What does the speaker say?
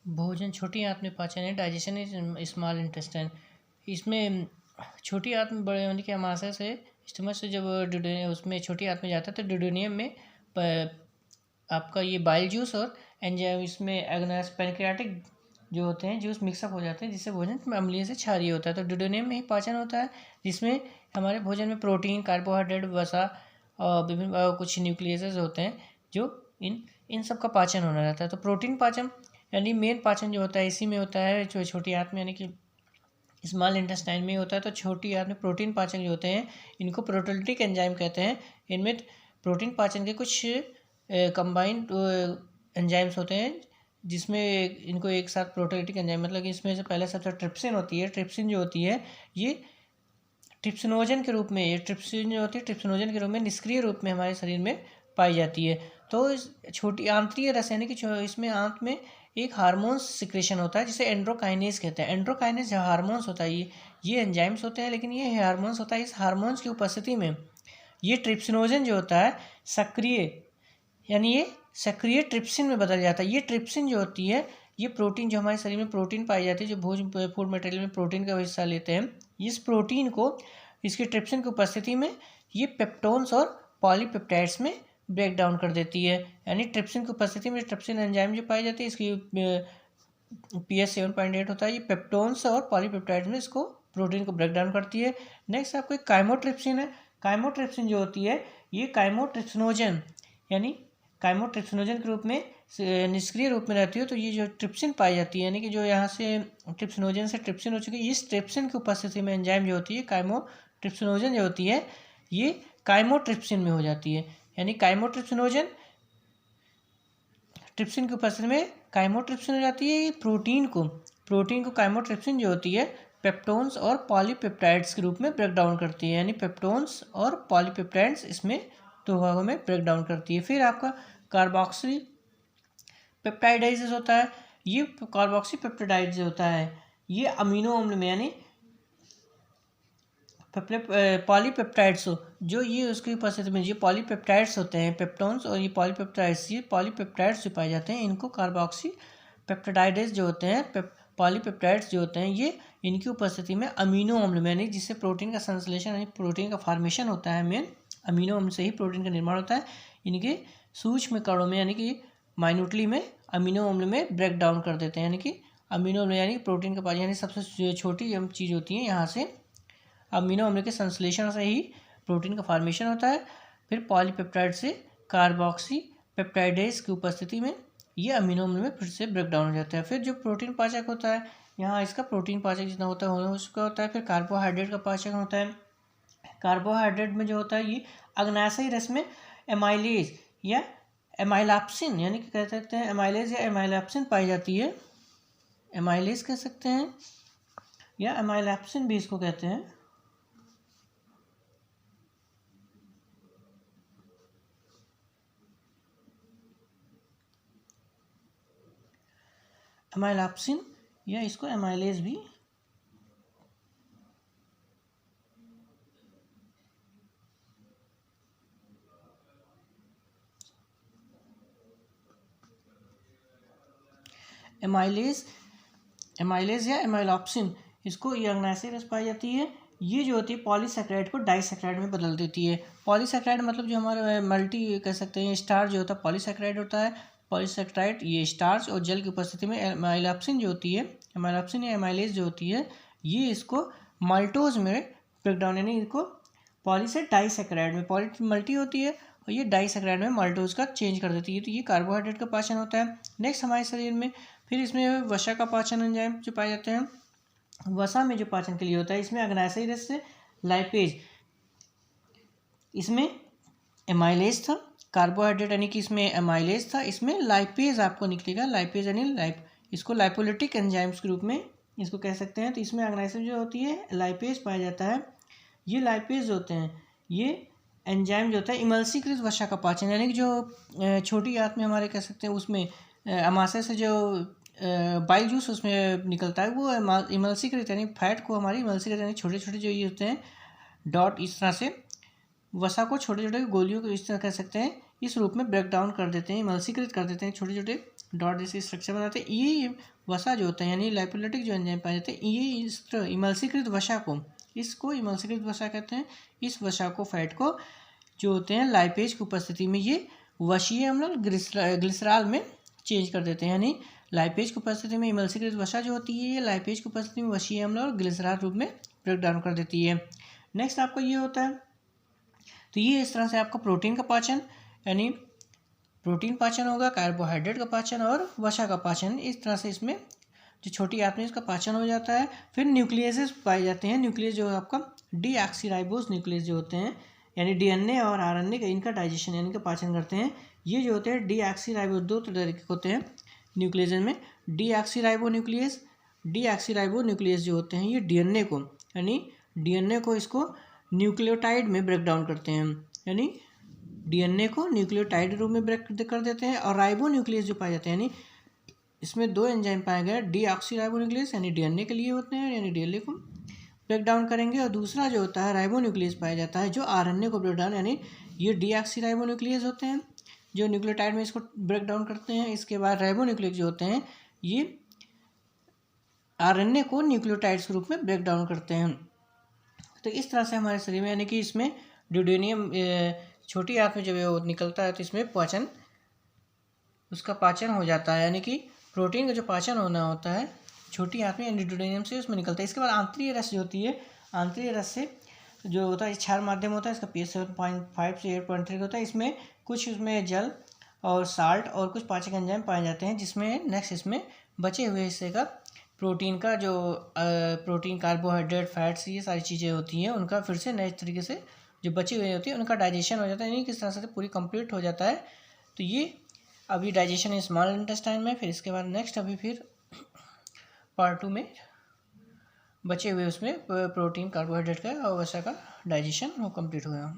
भोजन छोटी आंत में पाचन है, डाइजेशन इज स्मॉल इंटेस्टाइन। इसमें छोटी आंत में बड़े होने के आमाशय से स्टमक से जब उसमें छोटी आंत में जाता है तो ड्यूडेनियम में आपका ये बाइल जूस और एंजाइम इसमें एग्नास पैनक्रियाटिक जो होते हैं जूस मिक्सअप हो जाते हैं, जिससे भोजन में अम्लीय से क्षारीय होता है। तो ड्यूडेनियम में ही पाचन होता है, जिसमें हमारे भोजन में प्रोटीन, कार्बोहाइड्रेट, वसा और विभिन्न कुछ न्यूक्लियसेस होते हैं जो इन सब का पाचन होना रहता है। तो प्रोटीन पाचन यानी मेन पाचन जो होता है इसी में होता है, जो छोटी आंत में यानी कि स्मॉल इंटेस्टाइन में होता है। तो छोटी आंत में प्रोटीन पाचन जो होते हैं इनको प्रोटोलिटिक एंजाइम कहते हैं। इनमें प्रोटीन पाचन के कुछ कंबाइंड एंजाइम्स होते हैं, जिसमें इनको एक साथ प्रोटोलिटिक एंजाइम मतलब कि इसमें से पहले सबसे ट्रिप्सिन होती है। ट्रिप्सिन जो होती है ये ट्रिप्सिनोजन के रूप में, ये ट्रिप्सिन जो होती है ट्रिप्सिनोजन के रूप में निष्क्रिय रूप में हमारे शरीर में पाई जाती है। तो इस छोटी आंतरीय रस यानी कि इसमें आंत में एक हार्मोन्स सिक्रेशन होता है जिसे एंड्रोकाइनेज कहते हैं। एंड्रोकाइनेज हार्मोन्स होता है, ये एंजाइम्स होते हैं, लेकिन ये हार्मोन्स होता है। इस हार्मोन्स की उपस्थिति में ये ट्रिप्सिनोजन जो होता है सक्रिय यानी ये सक्रिय ट्रिप्सिन में बदल जाता है। ये ट्रिप्सिन जो होती है ये प्रोटीन, जो हमारे शरीर में प्रोटीन पाई जाती है, जो भोजन फूड मटेरियल में प्रोटीन का हिस्सा लेते हैं, इस प्रोटीन को इसकी ट्रिप्सिन की उपस्थिति में ये पेप्टोन्स और पॉलीपेप्टाइड्स में ब्रेक डाउन कर देती है। यानी ट्रिप्सिन की उपस्थिति में ट्रिप्सिन एंजाइम जो पाई जाती है इसकी pH 7.8 होता है। ये पेप्टोन्स और पॉलीपेप्टाइड्स में इसको प्रोटीन को ब्रेक डाउन करती है। नेक्स्ट आपको एक काइमोट्रिप्सिन है। काइमोट्रिप्सिन जो होती है ये काइमोट्रिप्सिनोजन यानी काइमोट्रिप्सिनोजन के रूप में निष्क्रिय रूप में रहती है। तो ये जो ट्रिप्सिन पाई जाती है यानी कि जो यहाँ से ट्रिप्सिनोजन से ट्रिप्सिन हो चुकी है, इस ट्रिप्सिन की उपस्थिति में एंजाइम जो होती है काइमोट्रिप्सिनोजन जो होती है ये काइमोट्रिप्सिन में हो जाती है। यानी काइमोट्रिप्सिनोजन ट्रिप्सिन की उपस्थिति में काइमोट्रिप्सिन हो जाती है। ये प्रोटीन को काइमोट्रिप्सिन जो होती है पेप्टोन्स और पॉलीपेप्टाइड्स के रूप में ब्रेक डाउन करती है। यानी पेप्टोन्स और पॉलीपेप्टाइड्स इसमें दो भागों में ब्रेक डाउन करती है। फिर आपका कार्बोक्सी पेप्टाइडाइजेस होता है। ये कार्बोक्सी पेप्टाइडाइज होता है ये अमीनो अम्ल में यानी पॉलीपेप्टाइड्स जो ये उसकी उपस्थिति में ये पॉलीपेप्टाइड्स होते हैं, पेप्टोन्स और ये पॉलीपेप्टाइड्स जो पाए जाते हैं इनको कार्बोक्सी पेप्टाइडेज जो होते हैं, पॉलीपेप्टाइड्स जो होते हैं ये इनकी उपस्थिति में अमीनो अम्ल में यानी जिससे प्रोटीन का संश्लेषण यानी प्रोटीन का फॉर्मेशन होता है, मेन अमीनो अम्ल से ही प्रोटीन का निर्माण होता है। इनके सूक्ष्म कणों में यानी कि माइन्यूटली में अमीनो अम्ल में ब्रेक डाउन कर देते हैं। यानी कि अमीनो अम्ल यानी प्रोटीन का पाचन यानी सबसे छोटी चीज़ होती है, यहाँ से अमीनो अम्ल के संश्लेषण से ही प्रोटीन का फॉर्मेशन होता है। फिर पॉलीपेप्टाइड से कार्बोक्सी पेप्टाइडेज की उपस्थिति में ये अमीनो अम्ल में फिर से ब्रेक डाउन हो जाता है। फिर जो प्रोटीन पाचक होता है यहाँ इसका प्रोटीन पाचक जितना होता है उसका होता है। फिर कार्बोहाइड्रेट का पाचक होता है। कार्बोहाइड्रेट में जो होता है ये अग्नाशयी रस में एमाइलेज या एमाइलैप्सिन यानी कि कह सकते हैं एमाइलेज या एमाइलैप्सिन पाई जाती है। एमाइलेज कह सकते हैं या एमाइलैप्सिन भी इसको कहते हैं। एमाइलैप्सिन या इसको एमाइलेज भी एमाइलेज या एमाइलैप्सिन इसको ये अग्नाशयी रस पाई जाती है। ये जो होती है पॉलीसैकेराइड को डाइसैकेराइड में बदल देती है। पॉलीसैकेराइड मतलब जो हमारे मल्टी कह सकते हैं स्टार्च जो होता है पॉलीसैकेराइड होता है। पॉलीसैकेराइड ये स्टार्च और जल की उपस्थिति में एमाइलैप्सिन जो होती है, एमाइलैप्सिन या एमाइलेज जो होती है ये इसको माल्टोज में ब्रेक डाउन यानी इसको पॉली से डाइसैकेराइड में, पॉली मल्टी होती है और ये डाइसैकेराइड में माल्टोज का चेंज कर देती है। तो ये कार्बोहाइड्रेट का पाचन होता है। नेक्स्ट हमारे शरीर में फिर इसमें वसा का पाचन एंजाइम जो पाए जाते हैं। वसा में जो पाचन के लिए होता है इसमें अग्नाशयी रस से लाइपेज, इसमें एमाइलेज था, कार्बोहाइड्रेट यानी कि इसमें एमाइलेज था, इसमें लाइपेज आपको निकलेगा। लाइपेज यानी इसको लाइपोलिटिक एंजाइम्स के रूप में इसको कह सकते हैं। तो इसमें अग्नाशयी जो होती है लाइपेज पाया जाता है। ये लाइपेज होते हैं ये एंजाइम जो होता है इमल्सीकृत वसा का पाचन यानी कि जो छोटी आंत में हमारे कह सकते हैं उसमें अमाशय से जो बाइल जूस उसमें निकलता है वो इमल्सीकृत यानी फैट को हमारी इमल्सीकृत यानी छोटे छोटे जो ये होते हैं डॉट, इस तरह से वसा को छोटे छोटे गोलियों को इस तरह कह सकते हैं इस रूप में ब्रेक डाउन कर देते हैं, इमल्सीकृत कर देते हैं छोटे छोटे डॉट जैसे स्ट्रक्चर बनाते हैं। ये वसा जो होता है यानी लाइपोलिटिक जो एंजाइम पाए जाते हैं, ये इस इमल्सीकृत वसा को, इसको इमल्सीकृत वसा कहते हैं। इस वसा को, फैट को जो होते हैं लाइपेज की उपस्थिति में ये वशीय अम्ल ग्लिसरॉल में चेंज कर देते हैं। यानी लाइपेज की उपस्थिति में इमल्सीकृत वसा जो होती है ये लाइपेज की उपस्थिति में वशीय अम्ल और ग्लिसरॉल रूप में ब्रेक डाउन कर देती है। नेक्स्ट आपका ये होता है, तो ये इस तरह से आपका प्रोटीन का पाचन, यानी प्रोटीन पाचन होगा, कार्बोहाइड्रेट का पाचन और वसा का पाचन, इस तरह से इसमें जो छोटी आंत में इसका पाचन हो जाता है। फिर न्यूक्लियसेस पाए जाते हैं। न्यूक्लियस जो आपका डीऑक्सीराइबोज न्यूक्लियस जो होते हैं, यानी डीएनए और आरएनए का इनका डाइजेशन यानी कि पाचन करते हैं। ये जो होते हैं डीऑक्सीराइबोज, दो तरीके के होते हैं न्यूक्लियस में, डीऑक्सीराइबो न्यूक्लियस, डीऑक्सीराइबो न्यूक्लियस जो होते हैं ये डीएनए को, यानी डीएनए को इसको न्यूक्लियोटाइड में ब्रेक डाउन करते हैं, यानी डीएनए को न्यूक्लियोटाइड रूप में ब्रेक कर देते हैं। और राइबो न्यूक्लियस जो पाए जाते हैं, यानी इसमें दो एंजाइम पाए गए, डीऑक्सीराइबो न्यूक्लियस यानी डीएनए के लिए होते हैं, यानी डीएनए को ब्रेक डाउन करेंगे। और दूसरा जो होता है राइबो न्यूक्लियस पाया जाता है जो आरएनए को ब्रेक डाउन, यानी ये डीऑक्सीराइबो न्यूक्लियस होते हैं जो न्यूक्लियोटाइड में इसको ब्रेक डाउन करते हैं। इसके बाद राइबो न्यूक्लियस जो होते हैं ये आरएनए को न्यूक्लियोटाइड्स के रूप में ब्रेक डाउन करते हैं। तो इस तरह से हमारे शरीर में, यानी कि इसमें ड्यूडेनियम छोटी आंत में जब वो निकलता है तो इसमें पाचन, उसका पाचन हो जाता है, यानी कि प्रोटीन का जो पाचन होना होता है छोटी आंत में, यानी ड्यूडेनियम से उसमें निकलता है। इसके बाद आंतरीय रस जो होती है, आंतरीय रस से जो होता है क्षार माध्यम होता है, इसका pH 7.5 से 8.3 होता है। इसमें कुछ उसमें जल और साल्ट और कुछ पाचक एंजाइम पाए जाते हैं, जिसमें नेक्स्ट इसमें बचे हुए हिस्से का प्रोटीन का जो प्रोटीन, कार्बोहाइड्रेट, फैट्स, ये सारी चीज़ें होती हैं उनका फिर से नए तरीके से जो बची हुई होती है उनका डाइजेशन हो जाता है, यानी किस तरह से पूरी कंप्लीट हो जाता है। तो ये अभी डाइजेशन है स्मॉल इंटेस्टाइन में। फिर इसके बाद नेक्स्ट अभी फिर पार्ट 2 में बचे हुए उसमें प्रोटीन, कार्बोहाइड्रेट का और वसा का डाइजेशन वो कंप्लीट होगा।